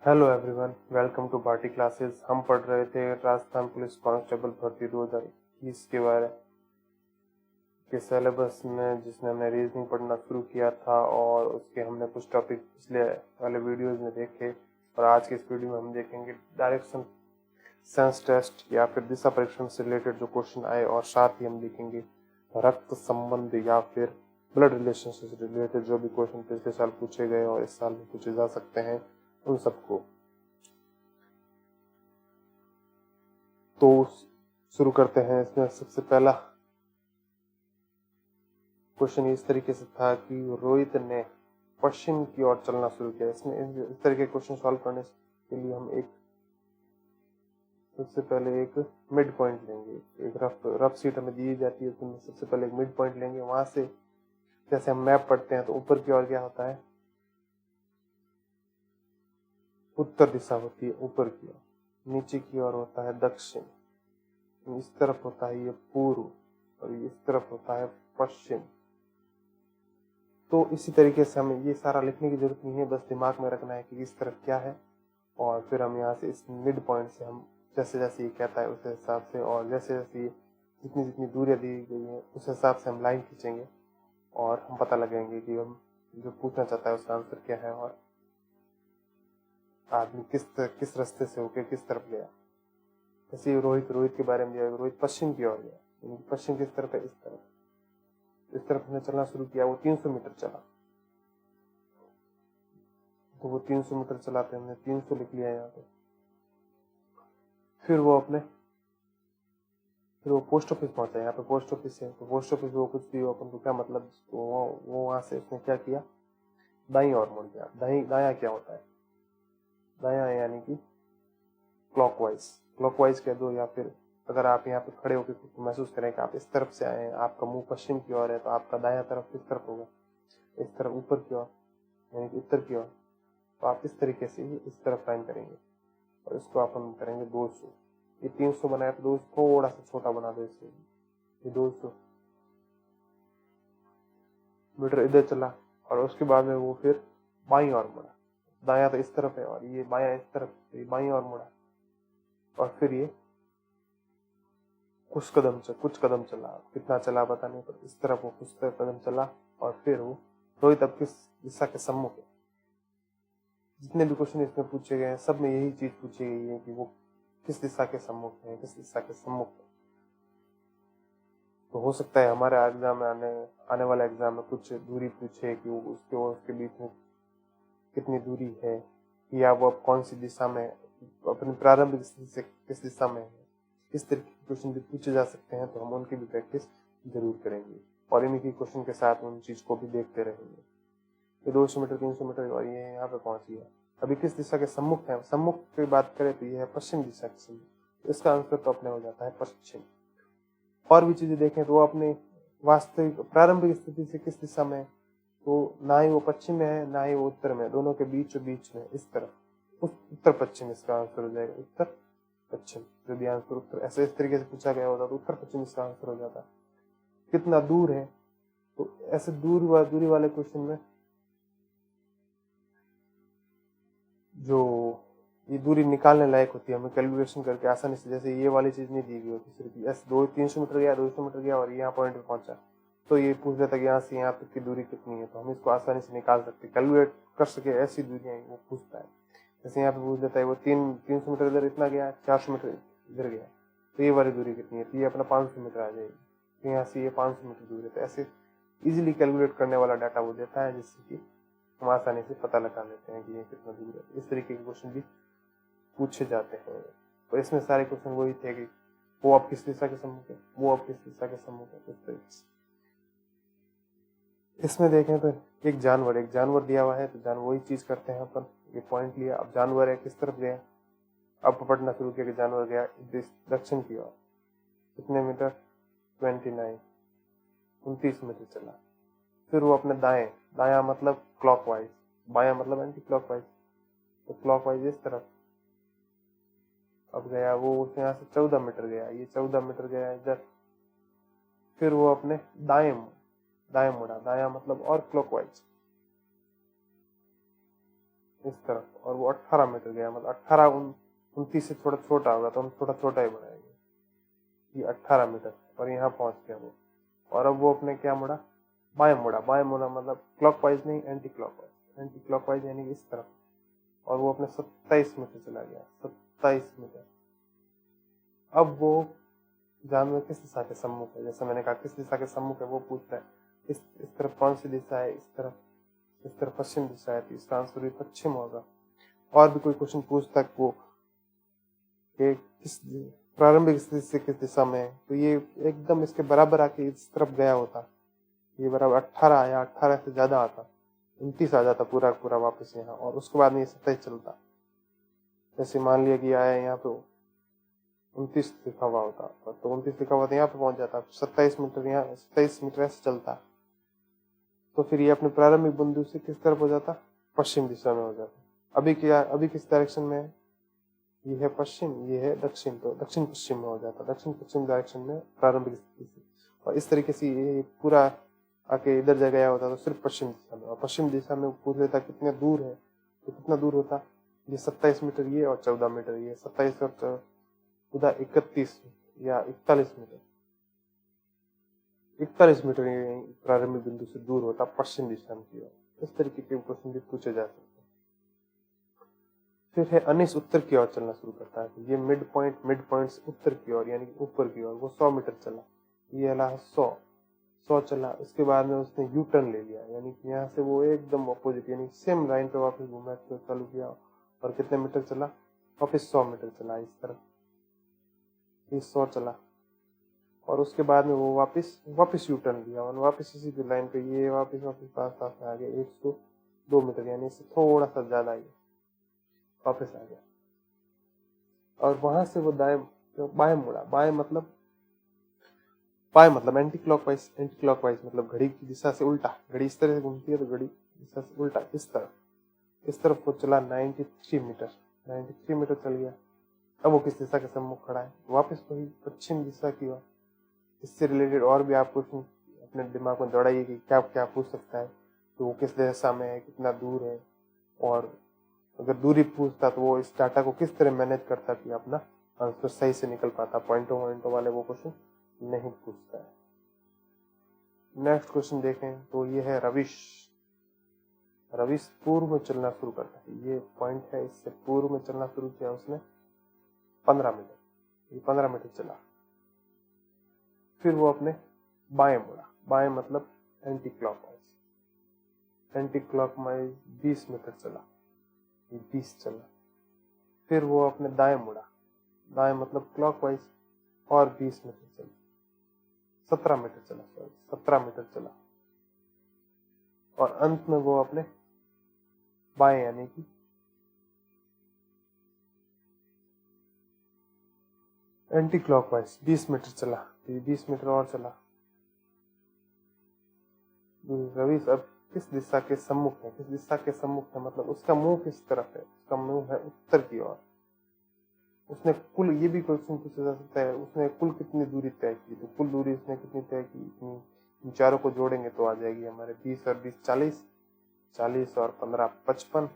Hello everyone, welcome to party classes. हम पढ़ रहे थे राजस्थान पुलिस कांस्टेबल भर्ती 2021 के बारे के सिलेबस में, जिसने हमने रीजनिंग पढ़ना शुरू किया था और उसके हमने कुछ टॉपिक पिछले वाले वीडियोस में देखे। और आज के इस वीडियो में हम देखेंगे डायरेक्शन सेंस टेस्ट या फिर दिशा परीक्षण से रिलेटेड जो क्वेश्चन आए, और साथ ही हम देखेंगे रक्त संबंध या फिर ब्लड रिलेशन से रिलेटेड जो भी क्वेश्चन पिछले साल पूछे गए और इस साल भी पूछे जा सकते हैं, उन सबको। तो शुरू करते हैं। इसमें सबसे पहला क्वेश्चन इस तरीके से था कि रोहित ने पश्चिम की ओर चलना शुरू किया। इसमें इस तरह के क्वेश्चन सॉल्व करने के लिए हम सबसे पहले एक मिड पॉइंट लेंगे। एक रफ सीट हमें दी जाती है, तो सबसे पहले एक मिड पॉइंट लेंगे। वहां से जैसे हम मैप पढ़ते हैं तो ऊपर की ओर क्या होता है, उत्तर दिशा होती है ऊपर की ओर। नीचे की ओर होता है दक्षिण, इस तरफ होता है ये पूर्व, और इस तरफ होता है पश्चिम। तो इसी तरीके से हमें ये सारा लिखने की जरूरत नहीं है, बस दिमाग में रखना है कि इस तरफ क्या है। और फिर हम यहाँ से इस मिड पॉइंट से हम जैसे जैसे ये कहता है उस हिसाब से, और जैसे जैसे जितनी जितनी दूरियां दी गई है उस हिसाब से हम लाइन खींचेंगे और हम पता लगाएंगे कि हम जो पूछना चाहता है उसका आंसर क्या है और आदमी किस रास्ते से होकर किस तरफ गया। जैसे रोहित के बारे में दिया, रोहित पश्चिम की ओर गया। पश्चिम किस तरफ है, इस तरफ हमने चलना शुरू किया। वो 300 मीटर चला, तो वो 300 मीटर चलाते हमने 300 लिख लिया यहाँ पे। फिर वो पोस्ट ऑफिस पहुंचा। यहाँ पे पोस्ट ऑफिस है, तो पोस्ट ऑफिस वो कुछ भी हो अपन को क्या मतलब, तो वो वहां से उसने क्या किया, दाईं ओर मुड़ गया। दाया क्या होता है, दाया यानी कि क्लॉकवाइज कह दो, या फिर अगर आप यहाँ पे खड़े होकर महसूस करें कि आप इस तरफ से आए हैं, आपका मुंह पश्चिम की ओर है, तो आपका दाया तरफ किस तरफ होगा, इस तरफ ऊपर की ओर, यानी कि उत्तर की ओर। तो आप इस तरीके से ही इस तरफ लाइन करेंगे और इसको अपन करेंगे 200। ये 300 बनाया तो 200 थोड़ा सा छोटा बना दो इसे, ये 200 मीटर इधर चला। और उसके बाद में वो फिर बाईं ओर मुड़ा। दाया तो इस तरफ है और ये बाया इस तरफ, तो ये बाईं ओर मुड़ा। और फिर ये कुछ कदम चला, कितना चला पता नहीं, पर इस तरफ वो कुछ कदम चला। और फिर वो रोहित अब किस दिशा के सम्मुख है। जितने भी क्वेश्चन इसमें पूछे गए हैं सब में यही चीज पूछी गई है कि वो किस दिशा के सम्मुख है, किस दिशा के सम्मुख है। तो हो सकता है हमारे एग्जाम में आने वाले एग्जाम में कुछ दूरी पूछे कि वो उसके और उसके बीच में कितनी दूरी है, या वो अब कौन सी दिशा में, अपनी प्रारंभिक स्थिति से किस दिशा में है। इस तरह के क्वेश्चन भी पूछे जा सकते हैं, तो हम उनकी भी प्रैक्टिस जरूर करेंगे और इन्हीं की क्वेश्चन के साथ उन चीज को भी देखते रहेंगे। ये 200 मीटर 300 मीटर और ये यहाँ पे पहुंची है। अभी किस दिशा के सम्मुख है, सम्मुख की बात करें तो ये है पश्चिम दिशा के सम्मुख। इसका आंसर तो अपने हो जाता है पश्चिम। और भी चीजें देखें तो वो अपने वास्तविक प्रारंभिक स्थिति से किस दिशा में, तो ना ही वो पश्चिम में है ना ही वो उत्तर में, दोनों के बीच में इस तरफ उत्तर पश्चिम इसका आंसर हो जाएगा। उत्तर पश्चिम, यदि आंसर उत्तर ऐसे इस तरीके से पूछा गया होता तो उत्तर पश्चिम इसका आंसर हो जाता। कितना दूर है, तो ऐसे दूरी वाले क्वेश्चन में जो ये दूरी निकालने लायक होती है, हमें कैलकुलेशन करके आसानी से, जैसे ये वाली चीज नहीं दी गई होती, सिर्फ ऐसे 300 मीटर गया 200 मीटर गया और यहाँ पॉइंट पे पहुंचा, तो ये पूछ लेता कि यहाँ से यहाँ तक की दूरी कितनी है, तो हम इसको आसानी से निकाल सकते, कैलकुलेट कर सके ऐसी दूरियां वो पूछता है। जैसे यहाँ पे पूछ लेता है वो 300 मीटर इधर इतना गया, 400 मीटर इधर गया, तो ये वाली दूरी कितनी है, तो ये अपना 500 मीटर आ जाएगी। तो यहाँ से ये 500 मीटर दूर है, तो ऐसे इजिली कैलकुलेट करने वाला डाटा वो देता है, जिससे कि हम आसानी से पता लगा लेते हैं कि ये कितना दूर है। इस तरीके के क्वेश्चन भी पूछे जाते हैं। और इसमें सारे क्वेश्चन वही थे कि वो अब किस दिशा के सम्मुख है, वो अब किस दिशा के सम्मुख है, इस तरीके से। इसमें देखें तो एक जानवर दिया हुआ है, तो जानवर वही चीज करते हैं अपन। ये पॉइंट लिया, अब जानवर है किस तरफ गया, अब पढ़ना शुरू किया कि जानवर गया दक्षिण की ओर। कितने मीटर, 29 मीटर चला। फिर वो अपने दाया मतलब क्लॉकवाइज, बाया मतलब एंटी क्लॉकवाइज, तो क्लॉकवाइज इस तरफ अब गया। वो यहाँ से 14 मीटर गया, ये 14 मीटर गया इधर। फिर वो अपने दाएं मुड़ा, दाया मतलब और क्लॉकवाइज, इस तरफ, और वो 18 मीटर गया, मतलब 29 से थोड़ा छोटा होगा तो हम थोड़ा छोटा ही बनाएंगे। ये 18 मीटर और यहाँ पहुंच गया वो। और अब वो अपने क्या मुड़ा, बाएं मुड़ा। बाएं मुड़ा मतलब क्लॉकवाइज नहीं, एंटी क्लॉकवाइज। एंटी क्लॉकवाइज यानी इस तरफ। और वो अपने 27 मीटर चला गया, 27 मीटर। अब वो जानवर किस दिशा के सम्मुख है, जैसे मैंने कहा किस दिशा के सम्मुख है वो पूछता है। इस तरफ कौन सी दिशा है, इस तरफ पश्चिम दिशा है, तो इसका आंसर भी पश्चिम होगा। और भी कोई क्वेश्चन पूछता है वो कि किस प्रारंभिक स्थिति से किस दिशा में है, तो ये एकदम इसके बराबर आके इस तरफ गया होता। ये बराबर 18 आया, 18 से ज्यादा आता, 29 आ जाता पूरा पूरा वापस यहाँ, और उसके बाद में ये 27 चलता। जैसे मान लिया कि आया यहाँ पे 29 लिखा हुआ होता, तो 29 लिखा हुआ था यहाँ पे पहुंच जाता, 27 मीटर यहाँ, 27 मीटर ऐसे चलता। तो फिर ये अपने प्रारंभिक बिंदु से किस तरफ हो जाता, पश्चिम दिशा में हो जाता। अभी किस डायरेक्शन में है, ये है पश्चिम, ये है दक्षिण, तो दक्षिण पश्चिम में हो जाता, दक्षिण पश्चिम डायरेक्शन में प्रारंभिक स्थिति से। और इस तरीके से ये पूरा आके इधर जा गया होता तो सिर्फ पश्चिम दिशा में, और पश्चिम दिशा में पूछ लेता कितने दूर है, तो कितना दूर होता, ये 27 मीटर ये और 14 मीटर ये, 27 और 14 31 या 41 मीटर, 41 मीटर ये प्रारंभिक बिंदु से दूर होता पश्चिम दिशा में की ओर। इस तरीके के क्वेश्चन भी पूछे जा सकते हैं। फिर है अनिश उत्तर की ओर चलना शुरू करता है। ये मिड पॉइंट से उत्तर की ओर यानी कि ऊपर की ओर, वो 100 मीटर चला, ये अला 100 चला। उसके बाद में उसने यू टर्न ले लिया, यानी कि यहाँ से वो एकदम अपोजिट यानी सेम लाइन पे वापस घूमना चालू किया, और कितने मीटर चला, वापस 100 मीटर चला इस तरफ, ये 100 चला। और उसके बाद में वो वापस यू टर्न लिया, और वापस इसी लाइन पे ये वापस पास पास में आ गया, 102 मीटर यानी इससे थोड़ा सा ज्यादा ही वापस आ गया। और वहां से वो बाएं मुड़ा। बाएं मतलब एंटी क्लॉकवाइज मतलब घड़ी की दिशा से उल्टा। घड़ी इस तरह से घूमती है तो घड़ी दिशा से उल्टा इस तरफ वो चला 93 मीटर चल गया। अब वो किस दिशा के सम्मुख खड़ा है, वापस वही पश्चिम दिशा की ओर। इससे रिलेटेड और भी आप क्वेश्चन अपने दिमाग में दौड़ाइए कि क्या क्या पूछ सकता है, तो वो किस दिशा में है, कितना दूर है, और अगर दूरी पूछता तो वो इस डाटा को किस तरह मैनेज करता कि अपना आंसर सही से निकल पाता। पॉइंटों वाले वो क्वेश्चन नहीं पूछता है। नेक्स्ट क्वेश्चन देखें तो ये है रविश पूर्व में चलना शुरू करता है। ये पॉइंट है, इससे पूर्व में चलना शुरू किया उसने 15 मीटर, ये 15 मीटर चला। फिर वो अपने बाएं मुड़ा। बाएं मतलब एंटी क्लॉकवाइज 20 मीटर चला, 20 चला। फिर वो अपने दाएं मुड़ा। दाएं मतलब क्लॉकवाइज और 20 मीटर चला, 17 मीटर चला, 17 मीटर चला। और अंत में वो अपने बाएं यानी कि एंटी क्लॉकवाइज 20 मीटर चला, तो 20 मीटर और चला। रवि अब किस दिशा के सम्मुख है, किस दिशा के सम्मुख है मतलब उसका मुंह किस तरफ है, उसका मुंह है उत्तर की ओर। उसने कुल, ये भी क्वेश्चन पूछा जा सकता है, उसने कुल कितनी दूरी तय की, तो कुल दूरी उसने कितनी तय की, इन चारों को जोड़ेंगे तो आ जाएगी हमारे 20 और 20 40, 40 और 15 55,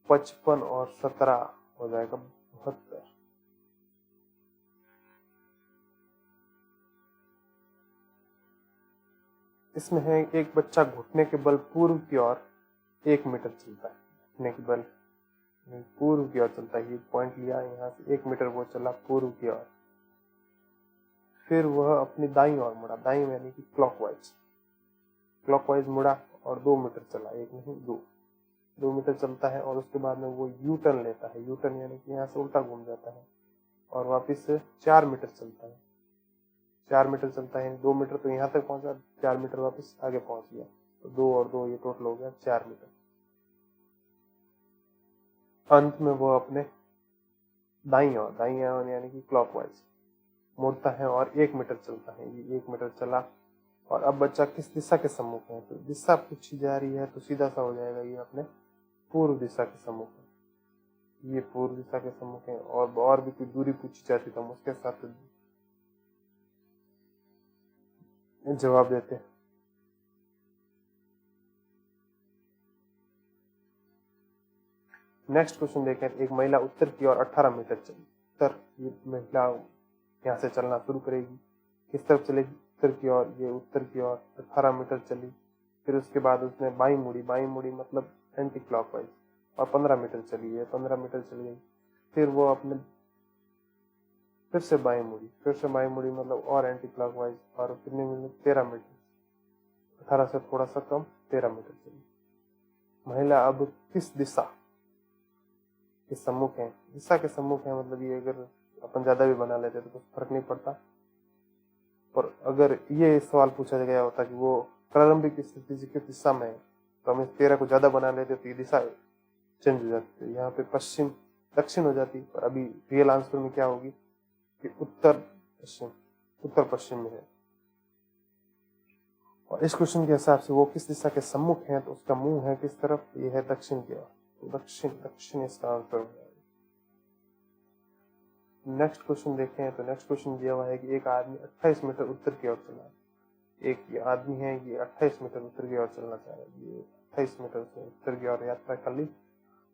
55 और 17 हो जाएगा 72। इसमें है एक बच्चा घुटने के बल पूर्व की ओर 1 मीटर चलता है, घुटने के बल पूर्व की ओर चलता है। ये पॉइंट लिया, यहाँ से 1 मीटर वो चला पूर्व की ओर। फिर वह अपनी दाईं ओर मुड़ा, दाईं यानी कि क्लॉकवाइज मुड़ा और 2 मीटर चला, 1 नहीं 2 मीटर चलता है। और उसके बाद में वो यू टर्न लेता है, यू टर्न यानी कि यहाँ से उल्टा घूम जाता है, और वापिस 4 मीटर चलता है, 4 मीटर चलता है, 2 मीटर तो यहाँ तक पहुंचा, 4 मीटर वापस आगे पहुंच गया, तो 2 और 2 ये टोटल हो गया 4 मीटर। अंत में वो अपने दाईं ओर यानी कि क्लॉकवाइज मुड़ता है और 1 मीटर चलता है, ये 1 मीटर चला। और अब बच्चा किस दिशा के सम्मुख है, तो दिशा पूछी जा रही है तो सीधा सा हो जाएगा, ये अपने पूर्व दिशा के सम्मुख है, ये पूर्व दिशा के सम्मुख है। और भी कोई दूरी पूछी जाती तो हम उसके साथ जवाब देते। नेक्स्ट क्वेश्चन देखें, एक महिला उत्तर की ओर 18 मीटर चली। उत्तर, ये महिला यहाँ से चलना शुरू करेगी, किस तरफ चलेगी? उत्तर की ओर। ये उत्तर की ओर 18 मीटर चली, फिर उसके बाद उसने बाई मुड़ी मतलब एंटी क्लॉकवाइज, और 15 मीटर चली है, 15 मीटर चली गई। फिर वो अपने फिर से बाई मुड़ी मतलब और एंटी क्लॉकवाइज, और कितने मिले? 13 मीटर। 18 से थोड़ा सा कम, 13 मीटर चली। महिला अब किस दिशा के सम्मुख है? दिशा के सम्मुख है मतलब ये अगर अपन ज्यादा भी बना लेते तो कुछ फर्क नहीं पड़ता, और अगर ये सवाल पूछा गया होता कि वो प्रारंभिक स्थिति से किस दिशा में है, तो हम इस 13 को ज्यादा बना लेते तो ये दिशा चेंज हो जाती है, यहाँ पे पश्चिम दक्षिण हो जाती। पर अभी रियल आंसर में क्या होगी कि उत्तर पश्चिम में है। और इस क्वेश्चन के हिसाब से वो किस दिशा के सम्मुख है, तो उसका मुंह है किस तरफ? ये है दक्षिण की ओर, तो दक्षिण इसका आंसर हो जाएगा। नेक्स्ट क्वेश्चन देखें तो नेक्स्ट क्वेश्चन दिया हुआ है कि एक आदमी 28 मीटर उत्तर की ओर चला। एक ये आदमी है, ये 28 मीटर उत्तर की ओर चलना चाह रहा है, ये 28 मीटर से उत्तर की ओर यात्रा कर ली।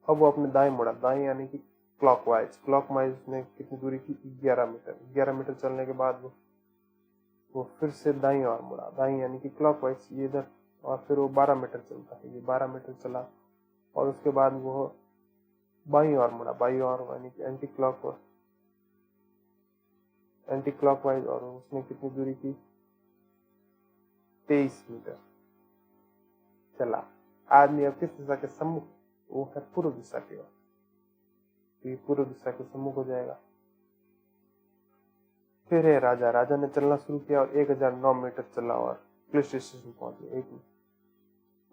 अब वो अपने दाएं मुड़ा, दाएं यानी कि क्लॉकवाइज ने कितनी दूरी की? 11 मीटर चलने के बाद वो फिर से दाईं ओर मुड़ा, दाईं यानी कि क्लॉकवाइज, ये इधर, और फिर वो 12 मीटर चलता है, ये 12 मीटर चला, और उसके बाद वो बाईं ओर मुड़ा, बाईं ओर यानी कि एंटी क्लॉकवाइज, और उसने कितनी दूरी की? 23 मीटर चला। आदमी अब किस दिशा के सम्मुख? वो है पूर्व दिशा की ओर, तो ये पूर्व दिशा के सम्मुख हो जाएगा। फिर है राजा ने चलना शुरू किया और 1009 मीटर चला और पुलिस स्टेशन पहुंच गया। एक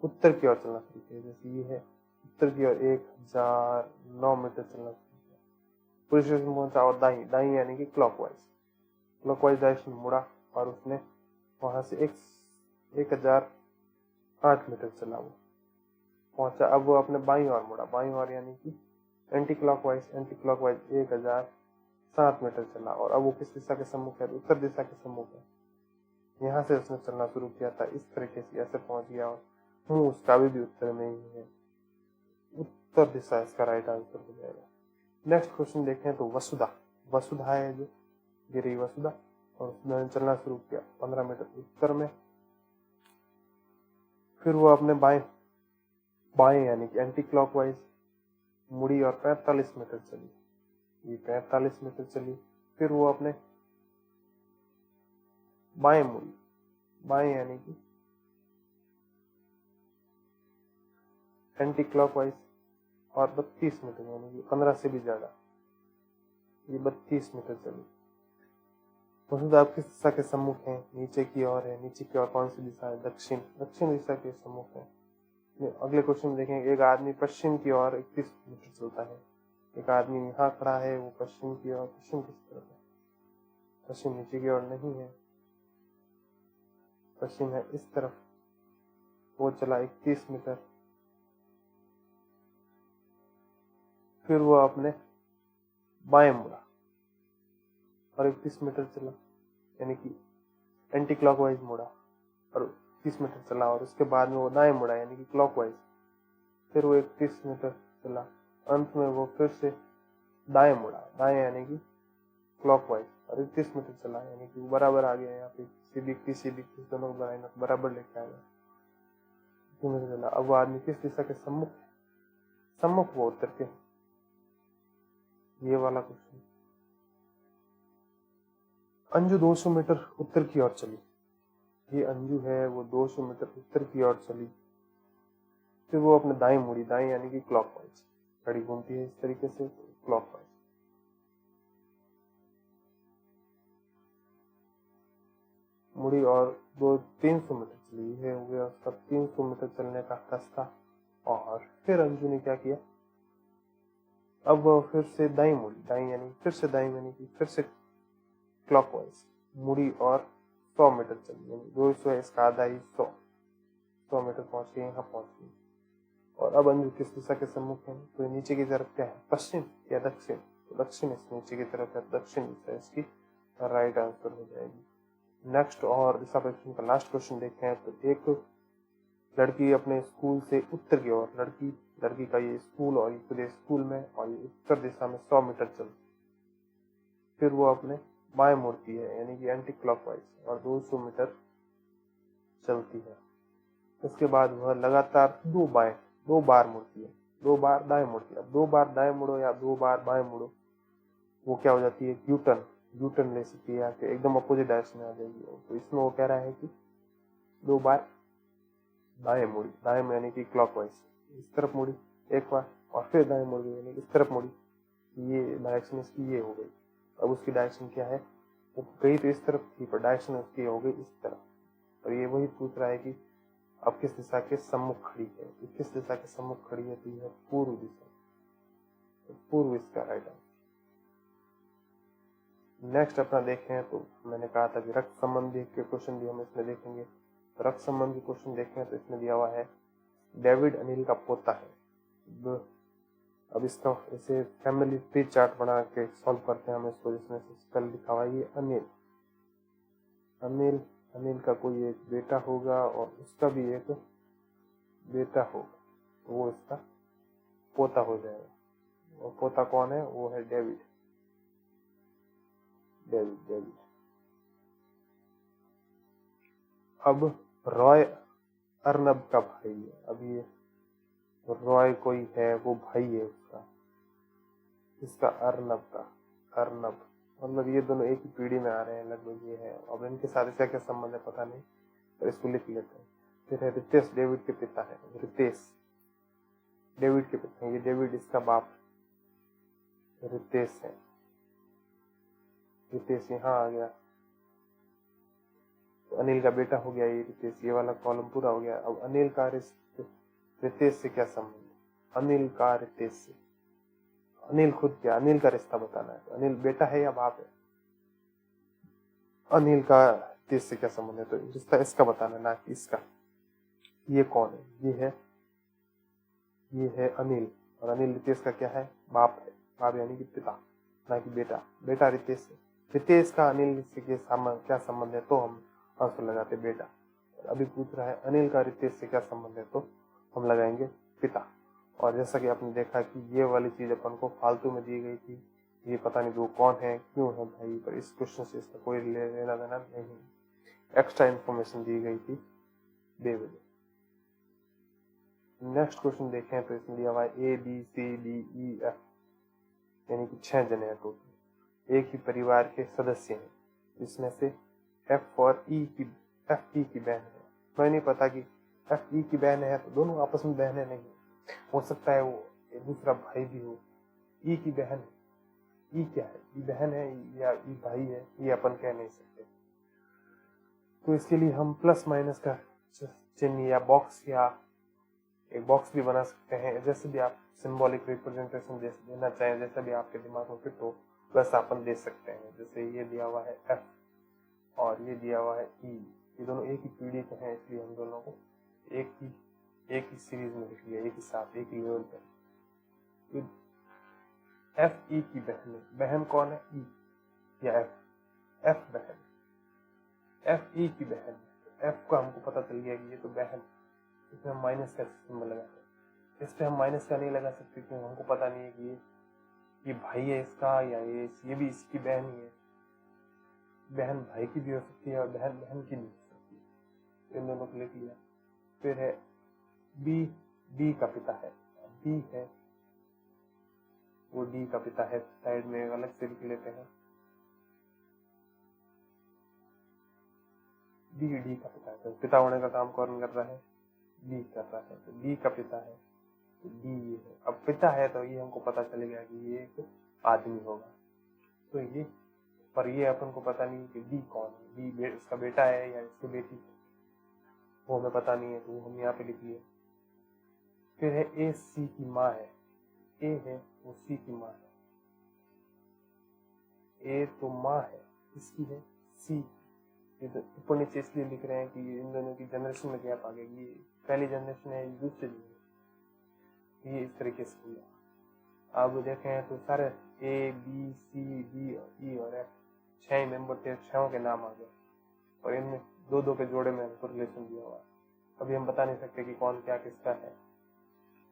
उत्तर की ओर चलना शुरू किया, जैसे ये है उत्तर की ओर 1009 मीटर चलना शुरू किया, पुलिस स्टेशन पहुंचा और दाई यानी कि क्लॉकवाइज डायरेक्शन मुड़ा, और उसने वहां से 1008 मीटर चला, वो पहुंचा। अब वो अपने बाईं ओर मुड़ा, बाईं ओर यानी कि एंटी क्लॉकवाइज 1007 मीटर चला, और अब वो किस दिशा के सम्मुख है? उत्तर दिशा के सम्मुख है। यहाँ से उसने चलना शुरू किया था, इस तरीके से ऐसे पहुंच गया, और मुंह उसका भी उत्तर में ही है, उत्तर दिशा इसका राइट आंसर हो जाएगा। नेक्स्ट क्वेश्चन देखें तो वसुधा है जो, ये रही वसुधा, और उसने चलना शुरू किया 15 मीटर उत्तर में। फिर वो अपने बाएं यानी कि एंटी क्लॉकवाइज मुड़ी और 45 मीटर चली, ये 45 मीटर चली। फिर वो अपने बाएं मुड़ी, बाएं यानी कि एंटी क्लॉकवाइज, और 32 मीटर यानी कि 15 से भी ज्यादा, ये 32 मीटर चली। वसुधा किस दिशा के सम्मुख है? नीचे की ओर है। नीचे की ओर कौन सी दिशा है? दक्षिण दिशा के सम्मुख है। अगले क्वेश्चन में देखेंगे, एक आदमी पश्चिम की ओर 31 मीटर चलता है। एक आदमी यहाँ खड़ा है, वो पश्चिम की ओर, पश्चिम किस तरफ है? पश्चिम नीचे की ओर नहीं है, पश्चिम है इस तरफ। वो चला 31 मीटर, फिर वो अपने बाएं मुड़ा और 31 मीटर चला, यानी कि एंटी क्लॉकवाइज मुड़ा और 30 मीटर चला, और उसके बाद में वो दाएं मुड़ा यानी कि क्लॉकवाइज, फिर वो 31 मीटर चला। अंत में वो फिर से दाएं मुड़ा, दाएं यानी कि क्लॉकवाइज, और 31 मीटर चला, यानी कि बराबर आ गया। यहाँ पे सीधी 30 दोनों बराबर लेके आएगा। चला। अब वो आदमी किस दिशा के सम्मुख वो उत्तर के, ये वाला क्वेश्चन। अंजू 200 मीटर उत्तर की ओर चली, ये अंजू है, वो 200 मीटर उत्तर की ओर चली। फिर वो अपने दाएं मुड़ी, दाएं यानी कि क्लॉकवाइज, घड़ी घूमती है इस तरीके से, क्लॉकवाइज। मुड़ी और 300 मीटर चली है, हो गया उसका 300 मीटर चलने का रास्ता। और फिर अंजू ने क्या किया? अब वो फिर से दाई मुड़ी, दाई यानी फिर से दाई यानी कि फिर से क्लॉकवाइज मुड़ी और 100 मीटर चली, यानी 200 इसका आधा ही 100 मीटर पहुंच गई, यहाँ पहुंच गई। और अब अंजू किस दिशा के सम्मुख है? तो नीचे की तरफ क्या है? पश्चिम या दक्षिण? तो दक्षिण इस नीचे की तरफ है, दक्षिण दिशा इसकी राइट आंसर हो जाएगी। नेक्स्ट और दिशा परीक्षण का लास्ट क्वेश्चन देखें तो एक लड़की अपने स्कूल से उत्तर की ओर, लड़की का ये स्कूल और पूरे स्कूल में और ये उत्तर दिशा में 100 मीटर चलती, फिर वो अपने बाएं मुड़ती है यानी कि एंटी क्लॉकवाइज और 200 मीटर चलती है। उसके बाद वह लगातार दो बार मुड़ती है, 2 बार दाएं मुड़ती है। अब 2 बार दाएं मुड़ो या 2 बार बाएं मुड़ो, वो क्या हो जाती है, यूटर्न ले सकती है, या फिर एकदम अपोजिट डायरेक्शन में आ जाएगी। तो इसमें वो कह रहा है कि 2 बार दाएं मुड़ी, दाएं में यानी कि क्लॉकवाइज इस तरफ मुड़ी एक बार, और फिर दाएं मुड़ गई यानी इस तरफ मुड़ी, ये डायरेक्शन इसकी ये हो गई। अब उसकी डायरेक्शन क्या है, वो गई तो इस तरफ थी पर डायरेक्शन उसकी हो गई इस तरफ। और ये वही पूछ रहा है कि अब किस दिशा के सम्मुख खड़ी है, किस दिशा के सम्मुख खड़ी है, तो यह पूर्व दिशा, तो पूर्व इसका राइट आंसर। नेक्स्ट अपना देखें तो मैंने कहा था कि रक्त संबंधी के क्वेश्चन भी हम इसमें देखेंगे। तो रक्त संबंधी क्वेश्चन देखें तो इसमें दिया हुआ है डेविड अनिल का पोता है। अब इसका इसे फैमिली ट्री चार्ट बना के सॉल्व करते हैं हम इसको, जिसमें कल लिखा हुआ है ये अनिल का कोई एक बेटा होगा और उसका भी एक बेटा होगा, तो वो इसका पोता हो जाएगा। और पोता कौन है, वो है डेविड। अब रॉय अर्नब का भाई है। अब ये रॉय कोई है, वो भाई है इसका अर्नब, मतलब ये दोनों एक ही पीढ़ी में आ रहे हैं लगभग ये है। अब इनके साथ इसका क्या संबंध है पता नहीं, पर इसको लिख लेते हैं। फिर है रितेश, डेविड के पिता है, रितेश डेविड के पिता है, ये डेविड इसका बाप रितेश है। रितेश यहाँ आ गया तो अनिल का बेटा हो गया ये रितेश, ये वाला कॉलम पूरा हो गया। अब अनिल का रितेश से क्या संबंध है, अनिल का रितेश से, अनिल खुद क्या, अनिल का रिश्ता बताना है। तो अनिल बेटा है या बाप है, अनिल का रितेश से क्या संबंध है, तो रिश्ता इसका बताना है ना कि इसका। ये कौन है, ये है अनिल, और अनिल रितेश का क्या है, बाप है, बाप यानी कि पिता, ना कि बेटा। बेटा रितेश से, रितेश का अनिल से क्या संबंध है, तो हम आंसर लगाते बेटा। अभी पूछ रहा है अनिल का रितेश से क्या संबंध है, तो हम लगाएंगे पिता। और जैसा कि आपने देखा कि ये वाली चीज अपन को फालतू में दी गई थी, ये पता नहीं वो कौन है क्यों है भाई, पर इस क्वेश्चन से इसका कोई लेना देना नहीं, एक्स्ट्रा इन्फॉर्मेशन दी गई थी बेवजह। नेक्स्ट क्वेश्चन देखें तो इसमें दिया हुआ है ABCDEF यानी कि 6 जने हैं टोटल, एक ही परिवार के सदस्य हैं, जिसमें से F ई की बहन है। मैं नहीं पता कि F ई की बहन है तो दोनों आपस में बहन है, नहीं हो सकता है वो दूसरा भाई भी हो। ई की बहन है, ई क्या है, ई बहन है या ई भाई है, ये अपन कह नहीं सकते। तो इसके लिए हम प्लस माइनस का चिन्ह या बॉक्स, या एक बॉक्स भी बना सकते हैं, जैसे भी आप सिंबॉलिक रिप्रेजेंटेशन देना चाहें, जैसा भी आपके दिमाग में फिट हो वैसा अपन दे सकते हैं। जैसे ये दिया हुआ है F और ये दिया हुआ है E, ये दोनों एक ही पीढ़ी के हैं, इसलिए हम दोनों को एक ही सीरीज में लिख लिया, एक ही साथ, एक ही लेवल पर। F E की बहन कौन है, E या F बहन, F E की बहन, F का हमको पता चल गया कि ये तो बहन, इसमें हम माइनस का सिंबल लगाते हैं। इस पे हम माइनस का नहीं लगा सकते क्योंकि हमको पता नहीं है कि ये भाई है इसका या ये भी इसकी बहन ही है। बहन भाई की भी हो सकती है और बहन बहन की भी हो सकती है, इन दोनों को लिख लिया। फिर है B का पिता है, B है वो D का पिता है, साइड में अलग से लिख लेते हैं। D का पिता है, तो पिता होने का काम कौन कर रहा है, D कर रहा है, तो D का पिता है, तो D ये है। अब पिता है तो ये हमको पता चल गया कि ये एक आदमी होगा, तो ये, पर ये अपन को पता नहीं कि D कौन है, D इसका बेटा है या इसकी बेटी है, वो हमें पता नहीं है, तो वो हम यहाँ पे लिख लिए। फिर है A C की माँ है, A है वो C की माँ है, A तो माँ है, इसकी है C। ये तो ऊपर नीचे इसलिए लिख रहे हैं कि इन दोनों की जनरेशन में गैप आ गया, ये पहली जनरेशन है दूसरी जनरेशन, ये इस तरीके से हुआ। अब देखें तो सारे A B C D E और F 6 मेंबर थे, 6 के नाम आ गए और इनमें 2-2 के जोड़े में हमको रिलेशन दिया हुआ है। अभी हम बता नहीं सकते कि कौन क्या किसका है।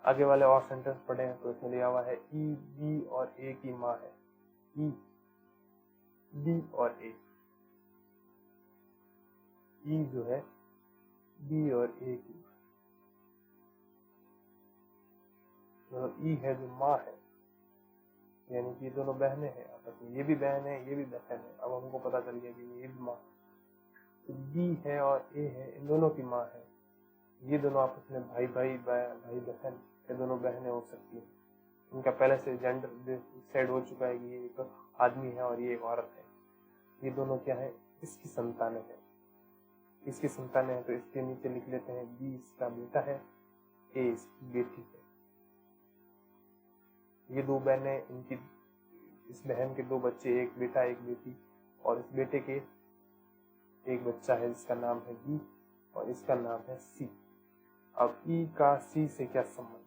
आगे वाले और सेंटेंस पढ़े हैं तो इसमें दिया हुआ है ई बी और ए की माँ है। ई बी और ए, ई जो है बी और ए की, मतलब ई है जो माँ है, यानी कि ये दोनों बहनें हैं आपस में, ये भी बहन है ये भी बहन है। अब हमको पता चल गया कि ये भी माँ, तो बी है और ए है, इन दोनों की माँ है। ये दोनों आपस में भाई भाई भाई बहन, ये दोनों बहनें हो सकती हैं। इनका पहले से जेंडर डिसाइड हो चुका है कि ये एक आदमी है और ये एक औरत है। ये दोनों क्या है, इसकी संतानें हैं। इसकी संतानें हैं तो इसके नीचे लिख लेते हैं बी इसका बेटा है, ए इसकी बेटी है। ये दो बहनें, इनकी इस बहन के दो बच्चे, एक बेटा एक बेटी, और इस बेटे के एक बच्चा है जिसका नाम है बी और इसका नाम है सी। अब ई का सी से क्या संबंध?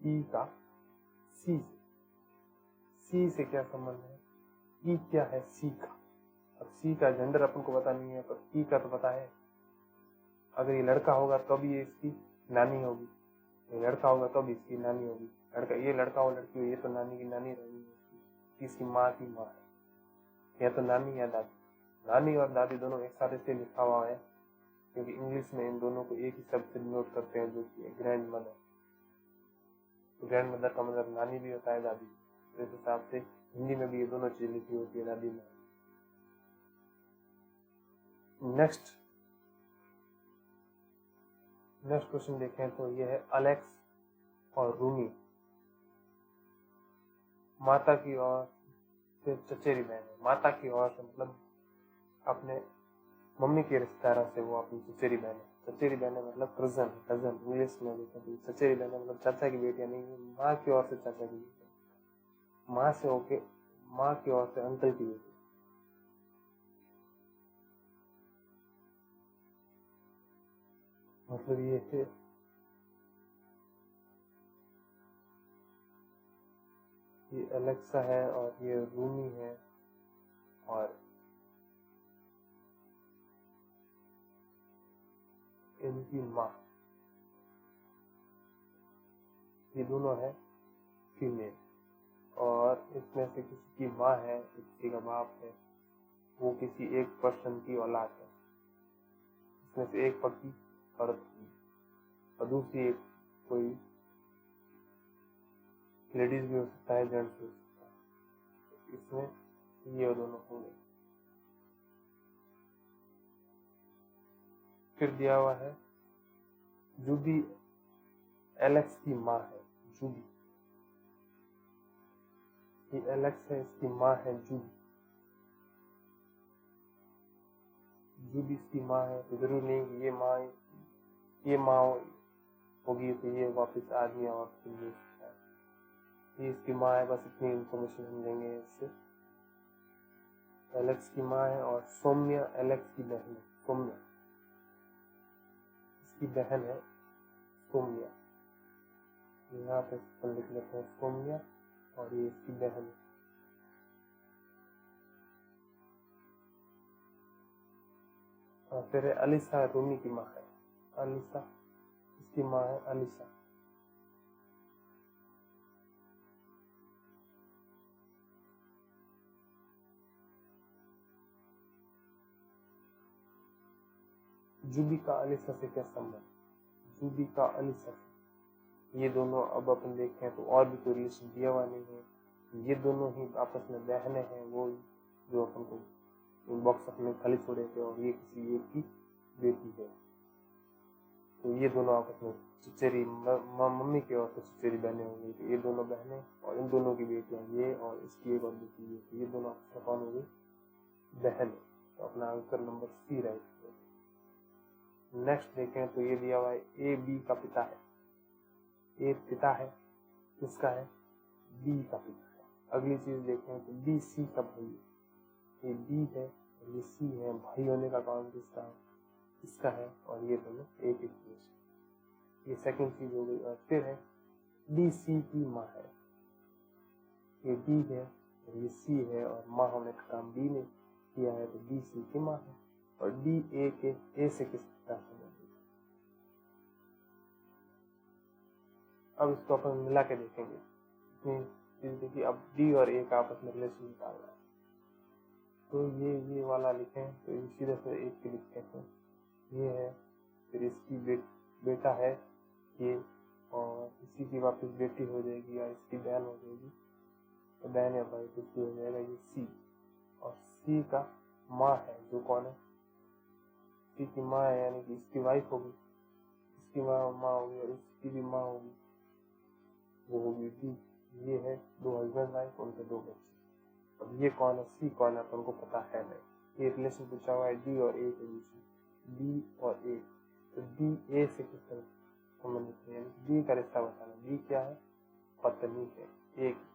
ई का सी से क्या संबंध है? ई क्या है सी का? अब सी का जेंडर अपन को पता नहीं है, पर ई का तो पता है। अगर ये लड़का होगा तो भी ये इसकी नानी होगी, ये लड़का होगा तो भी इसकी नानी होगी। लड़का, ये लड़का हो लड़की हो, ये तो नानी की नानी रहेगी, इसकी माँ की माँ है, या तो नानी या दादी। नानी और दादी दोनों एक साथ इसलिए लिखा हुआ है क्योंकि इंग्लिश में इन दोनों को एक ही शब्द से डिनोट करते हैं, जो कि ग्रैंड मदर। ग्रैंड मदर का मतलब नानी भी होता है दादी भी। इस हिसाब से हिंदी में भी ये दोनों चीजें लिखी होती है, दादी में। नेक्स्ट क्वेश्चन देखें तो ये है अलेक्स और रूमी माता की ओर से चचेरी बहन है। माता की ओर से मतलब अपने मम्मी के रिश्तेदारों से वो अपनी चचेरी बहन है। चचेरी बहन मतलब कजन इंग्लिश में देखें तो चचेरी बहन मतलब चाचा की बेटियां नहीं, माँ की ओर से चाचा की बेटी, माँ से होके माँ की ओर से अंकल की बेटी। मतलब ये है ये अलेक्सा है और ये रूमी है और इनकी माँ, ये दोनों है फीमेल। और इसमें से किसी की माँ है, किसी का बाप है, वो किसी एक पर्सन की औलाद है। इसमें से एक पक्की औरत की और दूसरी एक कोई लेडीज भी हो सकता है, जेंट्स भी हो सकता है। इसमें ये दोनों होंगे। फिर दिया हुआ है जूबी एलेक्स की माँ है। जूबी, ये एलेक्स है, इसकी माँ है जूबी। जूबी इसकी माँ है तो जरूर नहीं कि ये माँ होगी तो ये वापस आदमी और हो सकता है। ये इसकी माँ है, बस इतनी इंफॉर्मेशन हम देंगे इससे। एलेक्स की माँ है और सौम्या एलेक्स की बहन है। सौम्या इसकी बहन है, सौम्या। यहाँ पे लिख लेते हैं सौम्या और ये इसकी बहन है। और फिर अलीसा रूमी की माँ है। अलीसा इसकी माँ है अलीसा। जूबी का अलीसा से क्या संबंध? जूबी का अलीसा से, ये दोनों अब अपन देखें तो और भी कोई रिलेशन दिया हुआ नहीं है। ये दोनों ही आपस में बहनें हैं, वो जो अपन को बॉक्स अपने खाली छोड़े थे, और ये किसी एक की बेटी है। तो ये दोनों आपस में चचेरी मम्मी की ओर से चचेरी बहनें होंगी। तो ये दोनों बहनें और इन दोनों की बेटियां, ये और इसकी एक और बेटी, ये तो ये दोनों आपस में कौन होंगी? बहन। तो अपना answer number C right. Next देखें तो ये दिया हुआ है ए बी का पिता है। ए पिता है, किसका है? बी का पिता है। अगली चीज देखें तो बी सी का भाई है। ये बी है और ये सी है, भाई होने का काम किसका है? इसका है। और ये दोनों एक ही चीज, ये सेकंड चीज हो गई। और फिर है डी सी की माँ है। ये डी है, ये सी है और माँ होने का काम डी ने किया है, तो डी सी की माँ है। और डी ए के ए से किस तरह संबंधित। अब इसको अपन मिला के देखेंगे। देखिए अब डी और ए का आपस में रिलेशन निकालना है, तो ये वाला लिखें तो ये सीधे से एक के लिखते हैं, ये है, फिर इसकी बेटा है ये, और इसी की वापस बेटी हो जाएगी या इसकी बहन हो जाएगी, तो बहन या भाई कुछ भी हो जाएगा, ये सी। और सी का माँ है जो कौन है, सी की माँ है, यानी कि इसकी वाइफ होगी, इसकी माँ होगी और इसकी भी माँ होगी, वो होगी डी। ये है 2 हस्बैंड वाइफ, उनके 2 बच्चे। अब ये कौन है, सी कौन है, तो उनको पता है नहीं। ये रिलेशन पूछा हुआ है डी और ए के बीच में, डी और ए, तो डी ए से किस तरह संबंधित है, यानी डी का रिश्ता बताना। डी क्या है, पत्नी है ए की।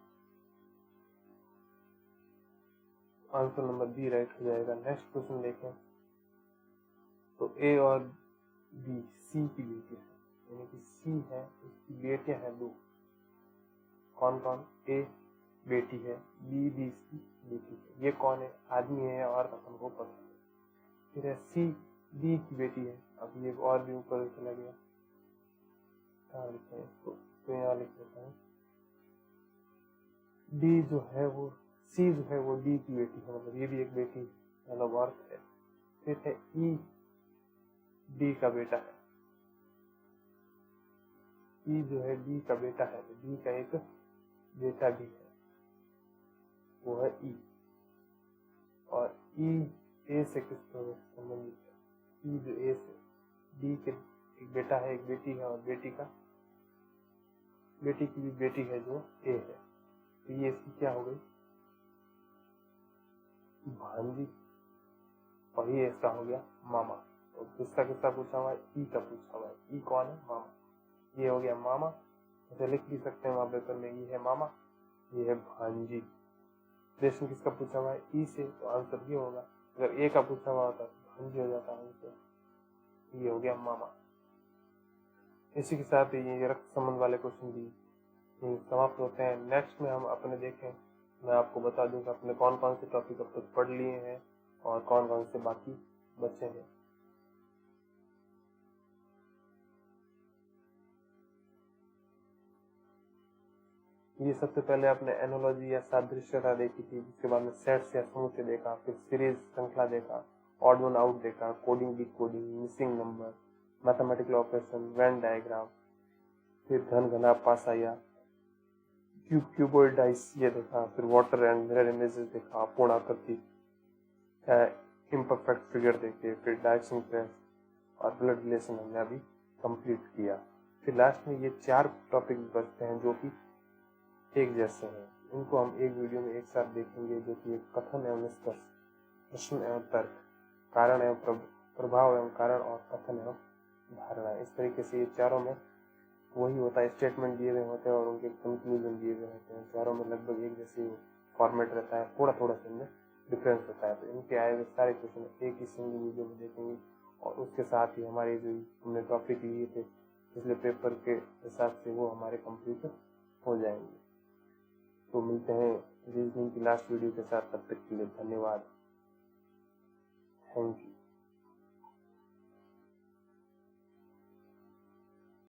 आंसर नंबर बी राइट हो जाएगा। नेक्स्ट क्वेश्चन देखें, तो ए और बी सी की बेटी है, यानी कि सी है, उसकी बेटियां हैं 2। कौन कौन, ए बेटी है, बी भी इसकी बेटी है। ये कौन है, आदमी है और अपन को पता है। फिर है सी डी की बेटी है। अब ये और भी ऊपर चला गया, कहाँ लिखे हैं इसको, तो यहाँ लिख देता हूँ। डी जो है वो, सी जो है वो डी की बेटी है, मतलब ये भी एक बेटी मतलब औरत है। फिर है ई डी का बेटा है, ई जो है डी का बेटा है, तो डी का एक बेटा भी है, वो है ई। और ई ए से किस तरह संबंधित है, ई जो ए से, डी के एक बेटा है, एक बेटी है, और बेटी की भी बेटी है जो ए है, तो ये इसकी क्या हो गई, भांजी। और ये इसका हो गया मामा। और किसका किसका पूछा हुआ है, ई का पूछा हुआ है। ई कौन है, मामा। ये हो गया मामा, ऐसे लिख भी सकते हैं वहां पेपर में, ये है मामा, ये है भांजी। रिलेशन किसका पूछा हुआ है, ई से, तो आंसर ये होगा। अगर ए का पूछा हुआ होता तो भांजी हो जाता आंसर, ये हो गया मामा। इसी के साथ ये रक्त संबंध वाले क्वेश्चन भी समाप्त होते हैं। नेक्स्ट में हम अपने देखें, मैं आपको बता दूं कि अपने कौन कौन से टॉपिक अब तक पढ़ लिए हैं और कौन कौन से बाकी बचे हैं। ये सबसे पहले आपने एनोलॉजी या सादृश्यता देखी थी, जिसके बाद में सेट्स या समुच्चय देखा, फिर सीरीज श्रृंखला देखा, ऑड वन आउट देखा, coding decoding, missing number, mathematical operation, Venn diagram, फिर घन घना पासा या क्यूबॉइड डाइस ये देखा, फिर वाटर एंड मिरर इमेजेस देखा, पूर्ण आकृति, इम्परफेक्ट फिगर देखे, फिर डायरेक्शन प्रेस और ब्लड रिलेशन हमने अभी कंप्लीट किया। फिर लास्ट में ये 4 टॉपिक बचते हैं जो कि एक जैसे हैं, इनको हम एक वीडियो में एक साथ देखेंगे, जो कि एक कथन एवं निष्कर्ष, प्रश्न एवं तर्क, कारण एवं प्रभाव एवं कारण, और कथन एवं धारणा। इस तरीके से ये चारों में वही होता है, स्टेटमेंट दिए हुए होते हैं और उनके कंक्लूजन दिए हुए होते हैं। चारों में लगभग एक जैसे फॉर्मेट रहता है, थोड़ा थोड़ा से इनमें डिफरेंस होता है। तो इनके आए हुए सारे क्वेश्चन एक ही सिंगल वीडियो में देखेंगे, और उसके साथ ही हमारे जो हमने टॉपिक लिए थे पिछले पेपर के हिसाब से वो हमारे कंप्लीट हो जाएंगे। तो मिलते हैं रीजनिंग की लास्ट वीडियो के साथ, तब तक के लिए धन्यवाद, थैंक यू।